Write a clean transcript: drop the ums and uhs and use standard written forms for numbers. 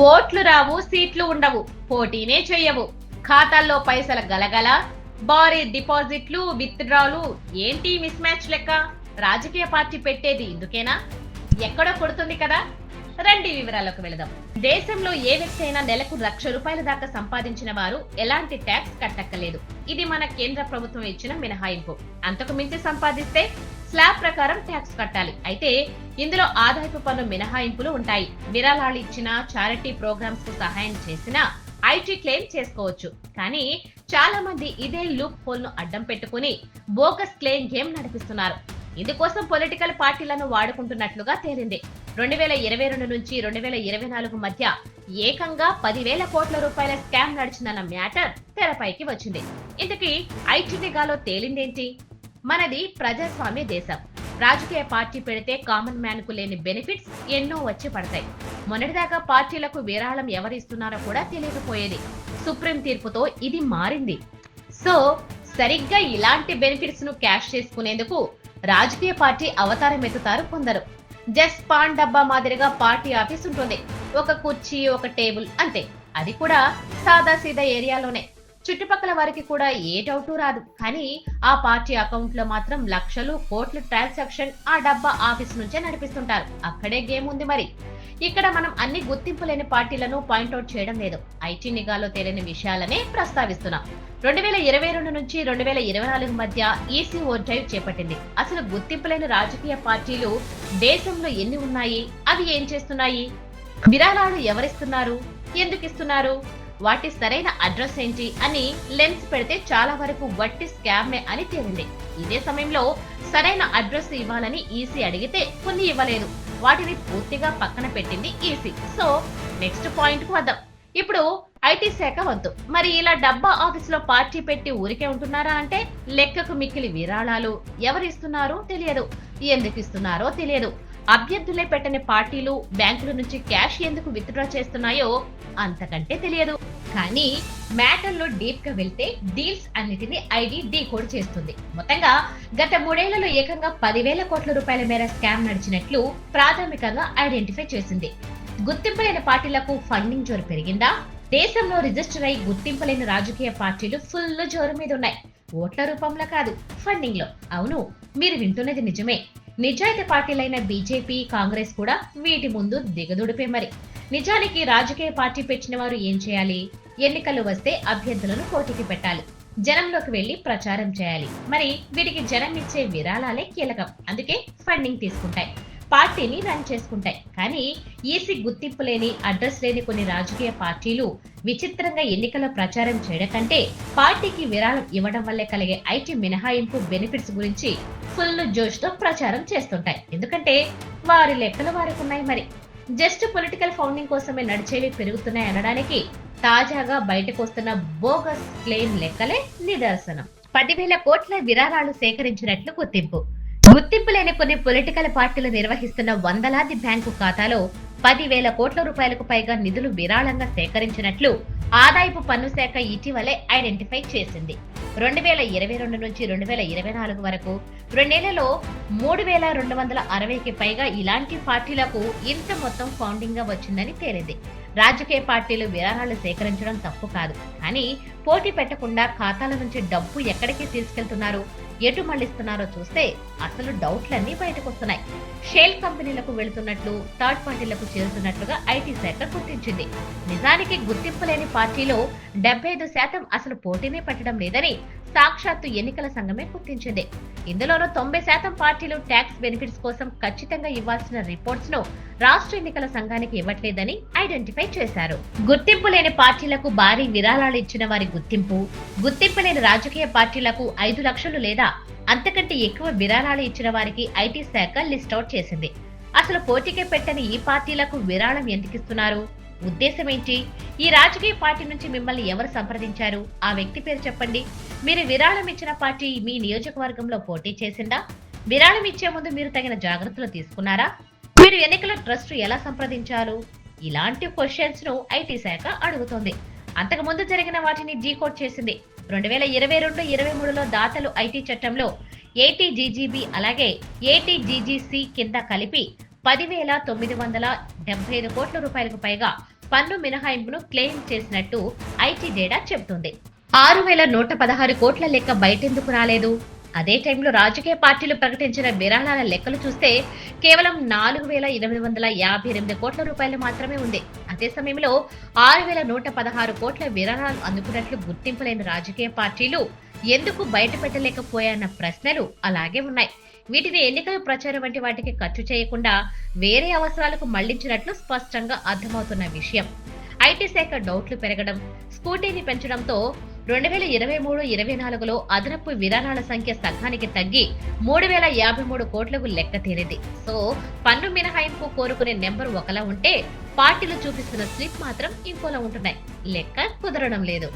ఓట్లు రావు, సీట్లు ఉండవు, పోటీనే చెయ్యవు, ఖాతాల్లో పైసల గలగల, భారీ డిపాజిట్లు, విత్డ్రాలు. ఏంటి మిస్ మ్యాచ్ లెక్క? రాజకీయ పార్టీ పెట్టేది ఇందుకేనా? ఎక్కడో కొడుతుంది కదా. రండి వివరాలకు వెళదాం. దేశంలో ఏ వ్యక్తి అయినా నెలకు ₹1,00,000 దాకా సంపాదించిన వారు ఎలాంటి ట్యాక్స్ కట్టక్కలేదు. ఇది మన కేంద్ర ప్రభుత్వం ఇచ్చిన మినహాయింపు. అంతకు మించి సంపాదిస్తే స్లాబ్ ప్రకారం ట్యాక్స్ కట్టాలి. అయితే ఇందులో ఆదాయపు పన్ను మినహాయింపులు ఉంటాయి. విరాళాలు ఇచ్చినా, చారిటీ ప్రోగ్రామ్స్ కు సహాయం చేసినా ఐటీ క్లెయిమ్ చేసుకోవచ్చు. కానీ చాలా మంది ఇదే లూప్ హోల్ ను అడ్డం పెట్టుకుని బోగస్ క్లెయిమ్ గేమ్ నడిపిస్తున్నారు. ఇందుకోసం పొలిటికల్ పార్టీలను వాడుకుంటున్నట్లుగా తేలింది. 2022 నుంచి 2024 మధ్య ఏకంగా 10,000 కోట్ల రూపాయల స్కామ్ నడిచిందన్న మ్యాటర్ తెరపైకి వచ్చింది. ఇంతకీ ఐటీ నిఘాలో తేలిందేంటి? మనది ప్రజాస్వామ్య దేశం. రాజకీయ పార్టీ పెడితే కామన్ మ్యాన్ కు లేని బెనిఫిట్స్ ఎన్నో వచ్చి పడతాయి. మొన్నటిదాకా పార్టీలకు విరాళం ఎవరిస్తున్నారో కూడా తెలియకపోయేది. సుప్రీం తీర్పుతో ఇది మారింది. సో సరిగ్గా ఇలాంటి బెనిఫిట్స్ ను క్యాష్ చేసుకునేందుకు రాజకీయ పార్టీ అవతారం ఎత్తుతారు కొందరు. జస్ట్ పాన్ డబ్బా మాదిరిగా పార్టీ ఆఫీస్ ఉంటుంది. ఒక కుర్చీ, ఒక టేబుల్, అంతే. అది కూడా సాదా సీదా ఏరియాలోనే. చుట్టుపక్కల వారికి కూడా ఏ డౌటు రాదు. కానీ ఆ పార్టీ అకౌంట్ లో మాత్రం లక్షలు, కోట్ల ట్రాన్సాక్షన్ ఆ డబ్బా ఆఫీస్ నుంచే నడిపిస్తుంటారు. అక్కడే గేమ్ ఉంది మరి. ఇక్కడ మనం అన్ని గుర్తింపు లేని పార్టీలను పాయింట్అవుట్ చేయడం లేదు. ఐటీ నిఘాలో తేలిన విషయాలనే ప్రస్తావిస్తున్నాం. 2022 నుంచి 2024 మధ్య ఈసీ ఓ డ్రైవ్ చేపట్టింది. అసలు గుర్తింపు లేని రాజకీయ పార్టీలు దేశంలో ఎన్ని ఉన్నాయి? అవి ఏం చేస్తున్నాయి? విరాళాలు ఎవరిస్తున్నారు? ఎందుకు ఇస్తున్నారు? వాటి సరైన అడ్రస్ ఏంటి అని లెన్స్ పెడితే చాలా వరకు వట్టి స్కామే అని తేలింది. ఇదే సమయంలో సరైన అడ్రస్ ఇవ్వాలని ఈసీ అడిగితే కొన్ని ఇవ్వలేదు. వాటిని పూర్తిగా పక్కన పెట్టింది ఈసీ. సో నెక్స్ట్ పాయింట్ కు వద్దాం. ఇప్పుడు ఐటీ శాఖ వంతు. మరి ఇలా డబ్బా ఆఫీస్ లో పార్టీ పెట్టి ఊరికే ఉంటున్నారా అంటే లెక్కకు మిక్కిలి విరాళాలు ఎవరిస్తున్నారో తెలియదు, ఎందుకు ఇస్తున్నారో తెలియదు. అభ్యర్థులే పెట్టని పార్టీలు బ్యాంకుల నుంచి క్యాష్ ఎందుకు విత్డ్రా చేస్తున్నాయో అంతకంటే తెలియదు. కానీ మ్యాటర్ లో డీప్ గా వెళ్తే డీల్స్ అన్నిటిని ఐడి డీకోడ్ చేస్తుంది. మొత్తంగా గత 3 ఏళ్లలో ఏకంగా 10,000 కోట్ల రూపాయల మేర స్కామ్ నడిచినట్లు ప్రాథమికంగా ఐడెంటిఫై చేసింది. గుర్తింపు లేని పార్టీలకు ఫండింగ్ జోరు పెరిగిందా? దేశంలో రిజిస్టర్ అయి గుర్తింపు లేని రాజకీయ పార్టీలు ఫుల్ జోరు మీద ఉన్నాయి. ఓట్ల రూపంలో కాదు, ఫండింగ్ లో. అవును, మీరు వింటున్నది నిజమే. నిజాయితీ పార్టీలైన బీజేపీ, కాంగ్రెస్ కూడా వీటి ముందు దిగదుడిపే మరి. నిజానికి రాజకీయ పార్టీ పెట్టిన వారు ఏం చేయాలి? ఎన్నికలు వస్తే అభ్యర్థులను పోటీకి పెట్టాలి, జనంలోకి వెళ్లి ప్రచారం చేయాలి. మరి వీటికి జనం ఇచ్చే విరాళాలే కీలకం. అందుకే ఫండింగ్ తీసుకుంటాయి, పార్టీని రన్ చేసుకుంటాయి. కానీ ఈసీ గుర్తింపు లేని, అడ్రస్ లేని కొన్ని రాజకీయ పార్టీలు విచిత్రంగా ఎన్నికల ప్రచారం చేయడం కంటే పార్టీకి విరాళం ఇవ్వడం వల్లే కలిగే ఐటీ మినహాయింపు బెనిఫిట్స్ గురించి ఫుల్ జోష్ తో ప్రచారం చేస్తుంటాయి. ఎందుకంటే వారి లెక్కలు వారికి ఉన్నాయి మరి. జస్ట్ పొలిటికల్ ఫౌండింగ్ కోసమే నడిచేవి పెరుగుతున్నాయి అనడానికి తాజాగా బయటకు వస్తున్న బోగస్ క్లెయిమ్ లెక్కలే నిదర్శనం. 10,000 కోట్ల విరాళాలు సేకరించినట్లు గుర్తింపు లేని కొన్ని పొలిటికల్ పార్టీలు నిర్వహిస్తున్న వందలాది బ్యాంకు ఖాతాలో 10,000 కోట్ల రూపాయలకు పైగా నిధులు విరాళంగా సేకరించినట్లు ఆదాయపు పన్ను శాఖ ఇటీవలే ఐడెంటిఫై చేసింది. 2022 నుంచి 2024 వరకు 2 నెలల్లో 3,260కి పైగా ఇలాంటి పార్టీలకు ఇంత మొత్తం ఫౌండింగ్ గా వచ్చిందని తేలింది. రాజకీయ పార్టీలు విరాళాలు సేకరించడం తప్పు కాదు. కానీ పోటీ పెట్టకుండా ఖాతాల నుంచి డబ్బు ఎక్కడికి తీసుకెళ్తున్నారు, ఎటు మళ్లిస్తున్నారో చూస్తే అసలు డౌట్లన్నీ బయటకు వస్తున్నాయి. షేల్ కంపెనీలకు వెళుతున్నట్లు, థర్డ్ పార్టీలకు చేరుతున్నట్లుగా ఐటీ శాఖ గుర్తించింది. నిజానికి గుర్తింపు లేని పార్టీలో 75% అసలు పోటీనే పెట్టడం లేదని సాక్షాత్తు ఎన్నికల సంఘమే గుర్తించింది. ఇందులోనూ 90% పార్టీలు ట్యాక్స్ బెనిఫిట్స్ కోసం ఖచ్చితంగా ఇవ్వాల్సిన రిపోర్ట్స్ ను రాష్ట్ర ఎన్నికల సంఘానికి ఇవ్వట్లేదని ఐడెంటిఫై చేశారు. గుర్తింపు లేని పార్టీలకు భారీ విరాళాలు ఇచ్చిన వారి గుర్తింపు లేని రాజకీయ పార్టీలకు 5 లక్షలు లేదా అంతకంటే ఎక్కువ విరాళాలు ఇచ్చిన వారికి ఐటీ శాఖ లిస్ట్ అవుట్ చేసింది. అసలు పోటీకే పెట్టని ఈ పార్టీలకు విరాళం ఎందుకిస్తున్నారు? ఉద్దేశం ఏంటి? ఈ రాజకీయ పార్టీ నుంచి మిమ్మల్ని ఎవరు సంప్రదించారు? ఆ వ్యక్తి పేరు చెప్పండి. మీరు విరాళం ఇచ్చిన పార్టీ మీ నియోజకవర్గంలో పోటీ చేసిందా? విరాళం ఇచ్చే ముందు మీరు తగిన జాగ్రత్తలు తీసుకున్నారా? మీరు ఎన్నికల ట్రస్ట్ ఎలా సంప్రదించారు? ఇలాంటి క్వశ్చన్స్ ను ఐటీ శాఖ అడుగుతోంది. అంతకు ముందు జరిగిన వాటిని డీకోడ్ చేసింది. 2022-23లో దాతలు ఐటీ చట్టంలో ఏటీజీజీబీ అలాగే ఏటీజీజీసీ కింద కలిపి 10,975 కోట్ల రూపాయలకు పైగా పన్ను మినహాయింపును క్లెయిమ్ చేసినట్టు ఐటీ డేటా చెబుతుంది. 6,116 కోట్ల లెక్క బయటెందుకు రాలేదు? అదే టైంలో రాజకీయ పార్టీలు ప్రకటించిన విరాళాల లెక్కలు చూస్తే కేవలం 4,858 కోట్ల రూపాయలు మాత్రమే ఉంది. అదే సమయంలో 6,116 కోట్ల విరాళాలు అందుకున్నట్లు గుర్తింపు లేని రాజకీయ పార్టీలు ఎందుకు బయట పెట్టలేకపోయాయన్న ప్రశ్నలు అలాగే ఉన్నాయి. వీటిని ఎన్నికల ప్రచారం వంటి వాటికి ఖర్చు చేయకుండా వేరే అవసరాలకు మళ్లించినట్లు స్పష్టంగా అర్థమవుతున్న విషయం. ఐటీ శాఖ డౌట్లు పెరగడం, స్కూటీని పెంచడంతో 2023-24లో అదనపు విరాళాల సంఖ్య సగానికి తగ్గి 3,053 కోట్లకు లెక్క తేలింది. సో పన్ను మినహాయింపు కోరుకునే నెంబర్ ఒకలా ఉంటే పార్టీలు చూపిస్తున్న స్లిప్ మాత్రం ఇంకోలా ఉంటున్నాయి. లెక్క కుదరడం లేదు.